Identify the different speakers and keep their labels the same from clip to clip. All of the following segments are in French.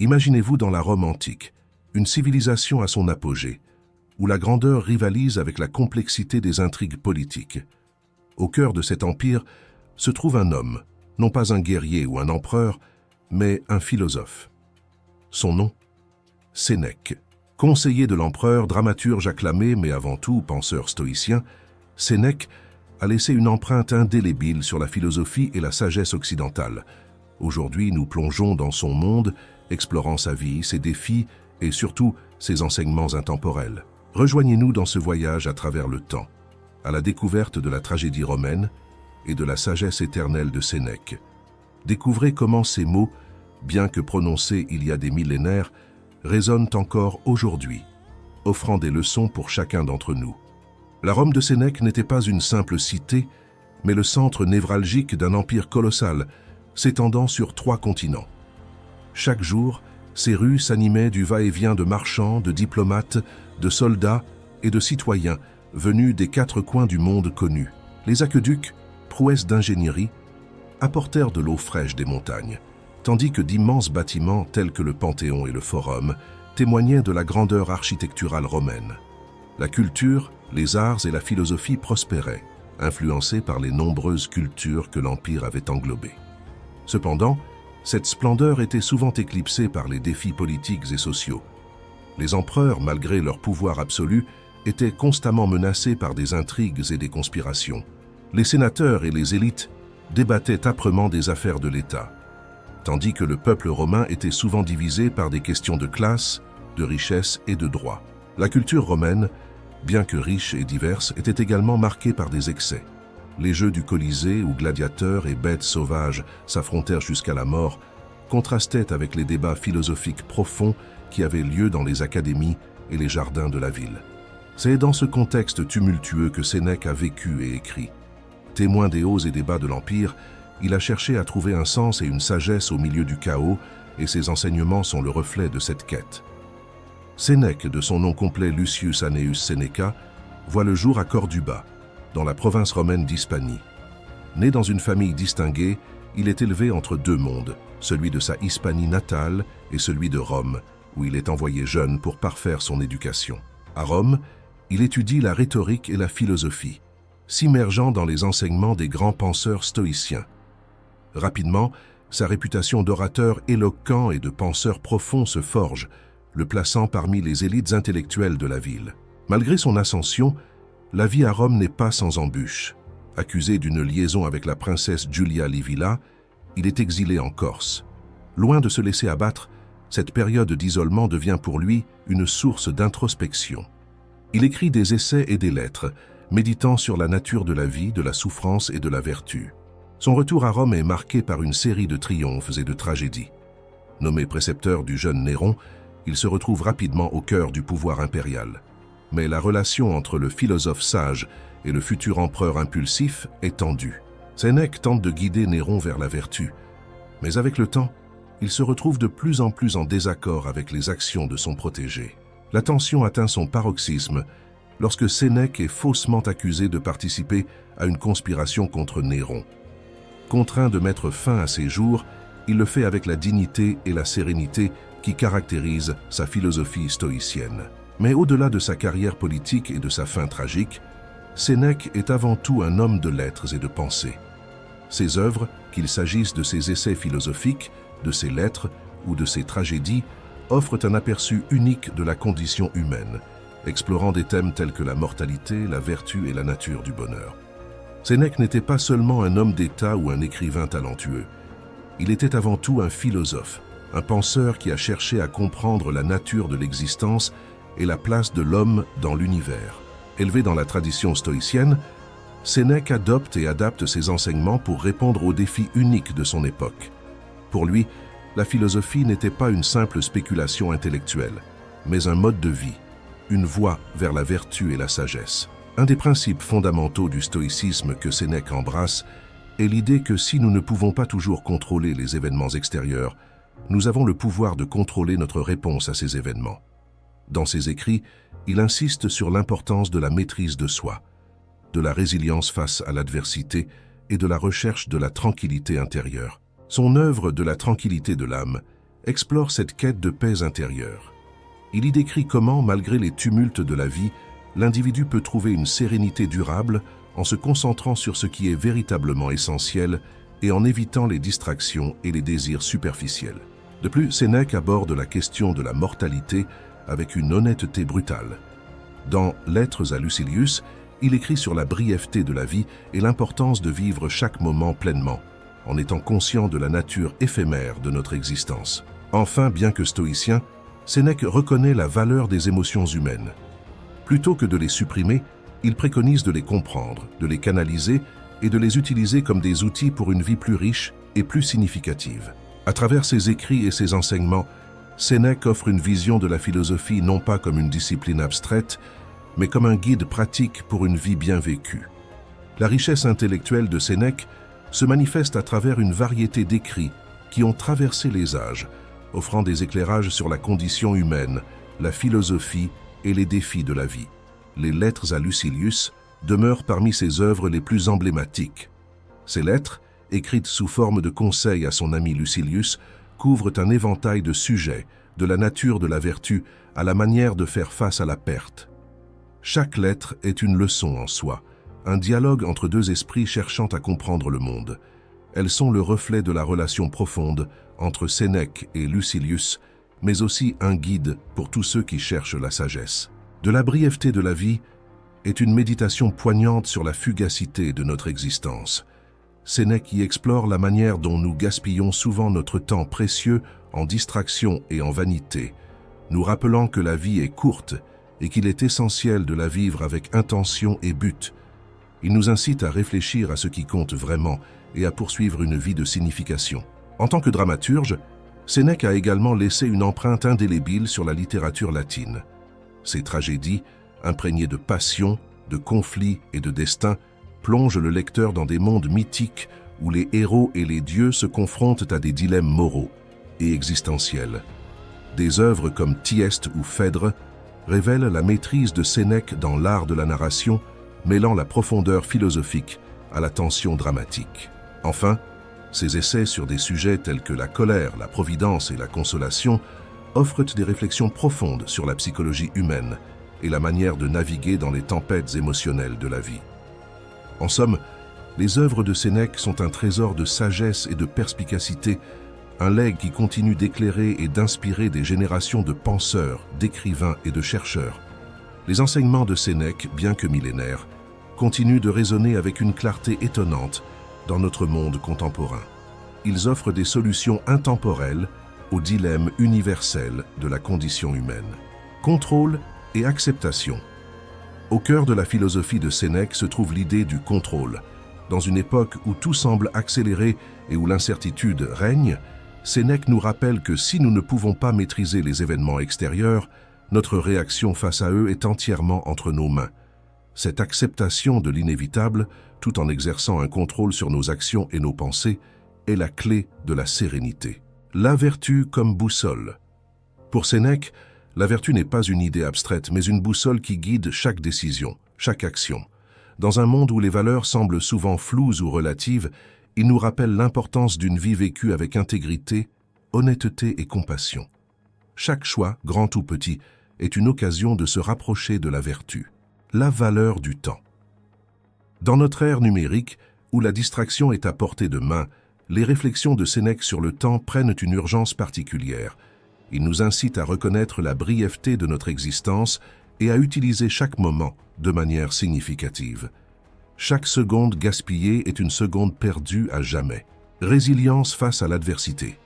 Speaker 1: Imaginez-vous dans la Rome antique, une civilisation à son apogée, où la grandeur rivalise avec la complexité des intrigues politiques. Au cœur de cet empire se trouve un homme, non pas un guerrier ou un empereur, mais un philosophe. Son nom, Sénèque. Conseiller de l'empereur, dramaturge acclamé, mais avant tout penseur stoïcien, Sénèque a laissé une empreinte indélébile sur la philosophie et la sagesse occidentale. Aujourd'hui, nous plongeons dans son monde, explorant sa vie, ses défis et surtout ses enseignements intemporels. Rejoignez-nous dans ce voyage à travers le temps, à la découverte de la tragédie romaine et de la sagesse éternelle de Sénèque. Découvrez comment ces mots, bien que prononcés il y a des millénaires, résonnent encore aujourd'hui, offrant des leçons pour chacun d'entre nous. La Rome de Sénèque n'était pas une simple cité, mais le centre névralgique d'un empire colossal, s'étendant sur 3 continents. Chaque jour, ces rues s'animaient du va-et-vient de marchands, de diplomates, de soldats et de citoyens venus des 4 coins du monde connus. Les aqueducs, prouesses d'ingénierie, apportèrent de l'eau fraîche des montagnes, tandis que d'immenses bâtiments tels que le Panthéon et le Forum témoignaient de la grandeur architecturale romaine. La culture, les arts et la philosophie prospéraient, influencés par les nombreuses cultures que l'Empire avait englobées. Cependant, cette splendeur était souvent éclipsée par les défis politiques et sociaux. Les empereurs, malgré leur pouvoir absolu, étaient constamment menacés par des intrigues et des conspirations. Les sénateurs et les élites débattaient âprement des affaires de l'État, tandis que le peuple romain était souvent divisé par des questions de classe, de richesse et de droit. La culture romaine, bien que riche et diverse, était également marquée par des excès. Les jeux du Colisée, où gladiateurs et bêtes sauvages s'affrontèrent jusqu'à la mort, contrastaient avec les débats philosophiques profonds qui avaient lieu dans les académies et les jardins de la ville. C'est dans ce contexte tumultueux que Sénèque a vécu et écrit. Témoin des hauts et des bas de l'Empire, il a cherché à trouver un sens et une sagesse au milieu du chaos, et ses enseignements sont le reflet de cette quête. Sénèque, de son nom complet Lucius Annaeus Seneca, voit le jour à Corduba, dans la province romaine d'Hispanie. Né dans une famille distinguée, il est élevé entre 2 mondes, celui de sa Hispanie natale et celui de Rome, où il est envoyé jeune pour parfaire son éducation. À Rome, il étudie la rhétorique et la philosophie, s'immergeant dans les enseignements des grands penseurs stoïciens. Rapidement, sa réputation d'orateur éloquent et de penseur profond se forge, le plaçant parmi les élites intellectuelles de la ville. Malgré son ascension, la vie à Rome n'est pas sans embûches. Accusé d'une liaison avec la princesse Julia Livilla, il est exilé en Corse. Loin de se laisser abattre, cette période d'isolement devient pour lui une source d'introspection. Il écrit des essais et des lettres, méditant sur la nature de la vie, de la souffrance et de la vertu. Son retour à Rome est marqué par une série de triomphes et de tragédies. Nommé précepteur du jeune Néron, il se retrouve rapidement au cœur du pouvoir impérial. Mais la relation entre le philosophe sage et le futur empereur impulsif est tendue. Sénèque tente de guider Néron vers la vertu, mais avec le temps, il se retrouve de plus en plus en désaccord avec les actions de son protégé. La tension atteint son paroxysme lorsque Sénèque est faussement accusé de participer à une conspiration contre Néron. Contraint de mettre fin à ses jours, il le fait avec la dignité et la sérénité qui caractérisent sa philosophie stoïcienne. Mais au-delà de sa carrière politique et de sa fin tragique, Sénèque est avant tout un homme de lettres et de pensée. Ses œuvres, qu'il s'agisse de ses essais philosophiques, de ses lettres ou de ses tragédies, offrent un aperçu unique de la condition humaine, explorant des thèmes tels que la mortalité, la vertu et la nature du bonheur. Sénèque n'était pas seulement un homme d'État ou un écrivain talentueux. Il était avant tout un philosophe, un penseur qui a cherché à comprendre la nature de l'existence et la place de l'homme dans l'univers. Élevé dans la tradition stoïcienne, Sénèque adopte et adapte ses enseignements pour répondre aux défis uniques de son époque. Pour lui, la philosophie n'était pas une simple spéculation intellectuelle, mais un mode de vie, une voie vers la vertu et la sagesse. Un des principes fondamentaux du stoïcisme que Sénèque embrasse est l'idée que si nous ne pouvons pas toujours contrôler les événements extérieurs, nous avons le pouvoir de contrôler notre réponse à ces événements. Dans ses écrits, il insiste sur l'importance de la maîtrise de soi, de la résilience face à l'adversité et de la recherche de la tranquillité intérieure. Son œuvre de la tranquillité de l'âme explore cette quête de paix intérieure. Il y décrit comment, malgré les tumultes de la vie, l'individu peut trouver une sérénité durable en se concentrant sur ce qui est véritablement essentiel et en évitant les distractions et les désirs superficiels. De plus, Sénèque aborde la question de la mortalité avec une honnêteté brutale. Dans Lettres à Lucilius, il écrit sur la brièveté de la vie et l'importance de vivre chaque moment pleinement, en étant conscient de la nature éphémère de notre existence. Enfin, bien que stoïcien, Sénèque reconnaît la valeur des émotions humaines. Plutôt que de les supprimer, il préconise de les comprendre, de les canaliser et de les utiliser comme des outils pour une vie plus riche et plus significative. À travers ses écrits et ses enseignements, Sénèque offre une vision de la philosophie non pas comme une discipline abstraite, mais comme un guide pratique pour une vie bien vécue. La richesse intellectuelle de Sénèque se manifeste à travers une variété d'écrits qui ont traversé les âges, offrant des éclairages sur la condition humaine, la philosophie et les défis de la vie. Les Lettres à Lucilius demeurent parmi ses œuvres les plus emblématiques. Ces lettres, écrites sous forme de conseils à son ami Lucilius, couvrent un éventail de sujets, de la nature de la vertu à la manière de faire face à la perte. Chaque lettre est une leçon en soi, un dialogue entre deux esprits cherchant à comprendre le monde. Elles sont le reflet de la relation profonde entre Sénèque et Lucilius, mais aussi un guide pour tous ceux qui cherchent la sagesse. De la brièveté de la vie est une méditation poignante sur la fugacité de notre existence. Sénèque y explore la manière dont nous gaspillons souvent notre temps précieux en distraction et en vanité, nous rappelant que la vie est courte et qu'il est essentiel de la vivre avec intention et but. Il nous incite à réfléchir à ce qui compte vraiment et à poursuivre une vie de signification. En tant que dramaturge, Sénèque a également laissé une empreinte indélébile sur la littérature latine. Ses tragédies, imprégnées de passion, de conflits et de destin, plongent le lecteur dans des mondes mythiques où les héros et les dieux se confrontent à des dilemmes moraux et existentiels. Des œuvres comme Thyeste ou Phèdre révèlent la maîtrise de Sénèque dans l'art de la narration, mêlant la profondeur philosophique à la tension dramatique. Enfin, ses essais sur des sujets tels que la colère, la providence et la consolation offrent des réflexions profondes sur la psychologie humaine et la manière de naviguer dans les tempêtes émotionnelles de la vie. En somme, les œuvres de Sénèque sont un trésor de sagesse et de perspicacité, un legs qui continue d'éclairer et d'inspirer des générations de penseurs, d'écrivains et de chercheurs. Les enseignements de Sénèque, bien que millénaires, continuent de résonner avec une clarté étonnante dans notre monde contemporain. Ils offrent des solutions intemporelles aux dilemmes universels de la condition humaine. Contrôle et acceptation. Au cœur de la philosophie de Sénèque se trouve l'idée du contrôle. Dans une époque où tout semble accéléré et où l'incertitude règne, Sénèque nous rappelle que si nous ne pouvons pas maîtriser les événements extérieurs, notre réaction face à eux est entièrement entre nos mains. Cette acceptation de l'inévitable, tout en exerçant un contrôle sur nos actions et nos pensées, est la clé de la sérénité. La vertu comme boussole. Pour Sénèque, la vertu n'est pas une idée abstraite, mais une boussole qui guide chaque décision, chaque action. Dans un monde où les valeurs semblent souvent floues ou relatives, il nous rappelle l'importance d'une vie vécue avec intégrité, honnêteté et compassion. Chaque choix, grand ou petit, est une occasion de se rapprocher de la vertu. La valeur du temps. Dans notre ère numérique, où la distraction est à portée de main, les réflexions de Sénèque sur le temps prennent une urgence particulière. Il nous incite à reconnaître la brièveté de notre existence et à utiliser chaque moment de manière significative. Chaque seconde gaspillée est une seconde perdue à jamais. Résilience face à l'adversité.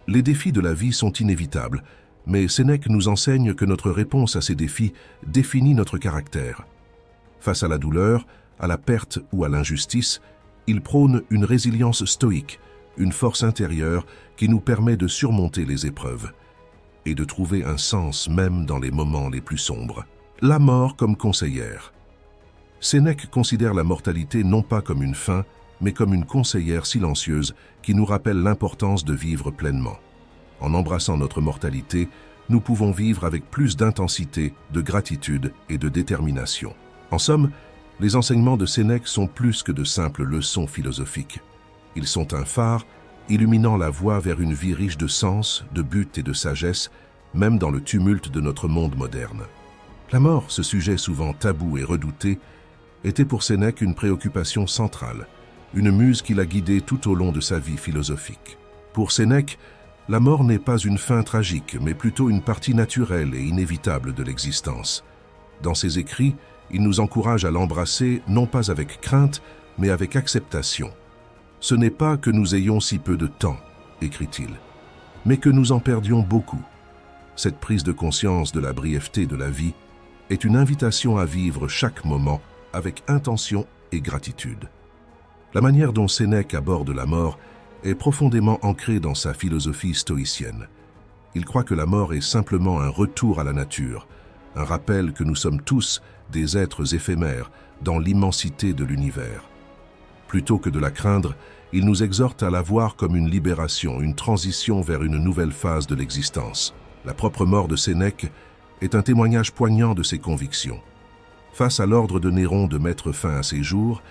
Speaker 1: Les défis de la vie sont inévitables, mais Sénèque nous enseigne que notre réponse à ces défis définit notre caractère. Face à la douleur, à la perte ou à l'injustice, il prône une résilience stoïque, une force intérieure qui nous permet de surmonter les épreuves et de trouver un sens même dans les moments les plus sombres. La mort comme conseillère. Sénèque considère la mortalité non pas comme une fin, mais comme une conseillère silencieuse qui nous rappelle l'importance de vivre pleinement. En embrassant notre mortalité, nous pouvons vivre avec plus d'intensité, de gratitude et de détermination. En somme, les enseignements de Sénèque sont plus que de simples leçons philosophiques. Ils sont un phare illuminant la voie vers une vie riche de sens, de buts et de sagesse, même dans le tumulte de notre monde moderne. La mort, ce sujet souvent tabou et redouté, était pour Sénèque une préoccupation centrale, une muse qui l'a guidé tout au long de sa vie philosophique. Pour Sénèque, la mort n'est pas une fin tragique, mais plutôt une partie naturelle et inévitable de l'existence. Dans ses écrits, il nous encourage à l'embrasser non pas avec crainte, mais avec acceptation. « Ce n'est pas que nous ayons si peu de temps, » écrit-il, « mais que nous en perdions beaucoup. » Cette prise de conscience de la brièveté de la vie est une invitation à vivre chaque moment avec intention et gratitude. La manière dont Sénèque aborde la mort est profondément ancrée dans sa philosophie stoïcienne. Il croit que la mort est simplement un retour à la nature, un rappel que nous sommes tous des êtres éphémères dans l'immensité de l'univers. Plutôt que de la craindre, il nous exhorte à la voir comme une libération, une transition vers une nouvelle phase de l'existence. La propre mort de Sénèque est un témoignage poignant de ses convictions. Face à l'ordre de Néron de mettre fin à ses jours,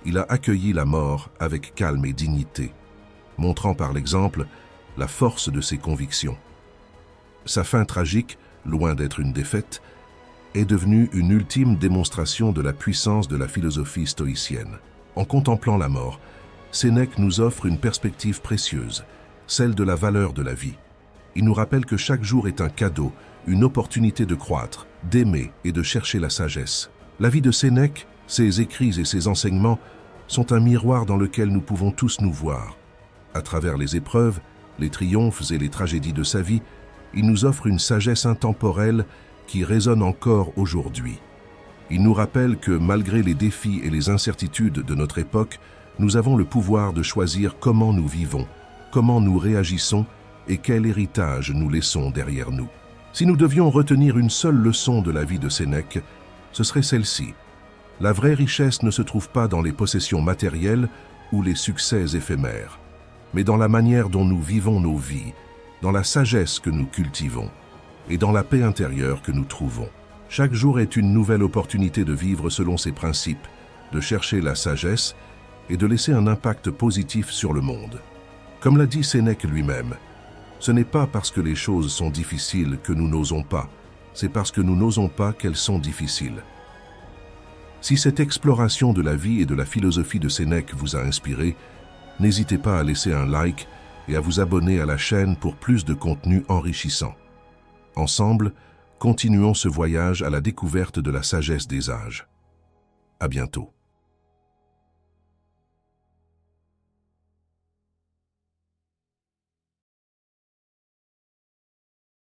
Speaker 1: il a accueilli la mort avec calme et dignité, montrant par l'exemple la force de ses convictions. Sa fin tragique, loin d'être une défaite, est devenue une ultime démonstration de la puissance de la philosophie stoïcienne. En contemplant la mort, Sénèque nous offre une perspective précieuse, celle de la valeur de la vie. Il nous rappelle que chaque jour est un cadeau, une opportunité de croître, d'aimer et de chercher la sagesse. La vie de Sénèque, ses écrits et ses enseignements sont un miroir dans lequel nous pouvons tous nous voir. À travers les épreuves, les triomphes et les tragédies de sa vie, il nous offre une sagesse intemporelle qui résonne encore aujourd'hui. Il nous rappelle que malgré les défis et les incertitudes de notre époque, nous avons le pouvoir de choisir comment nous vivons, comment nous réagissons et quel héritage nous laissons derrière nous. Si nous devions retenir une seule leçon de la vie de Sénèque, ce serait celle-ci. La vraie richesse ne se trouve pas dans les possessions matérielles ou les succès éphémères, mais dans la manière dont nous vivons nos vies, dans la sagesse que nous cultivons et dans la paix intérieure que nous trouvons. Chaque jour est une nouvelle opportunité de vivre selon ses principes, de chercher la sagesse et de laisser un impact positif sur le monde. Comme l'a dit Sénèque lui-même, ce n'est pas parce que les choses sont difficiles que nous n'osons pas, c'est parce que nous n'osons pas qu'elles sont difficiles. Si cette exploration de la vie et de la philosophie de Sénèque vous a inspiré, n'hésitez pas à laisser un like et à vous abonner à la chaîne pour plus de contenu enrichissant. Ensemble, continuons ce voyage à la découverte de la sagesse des âges. À bientôt.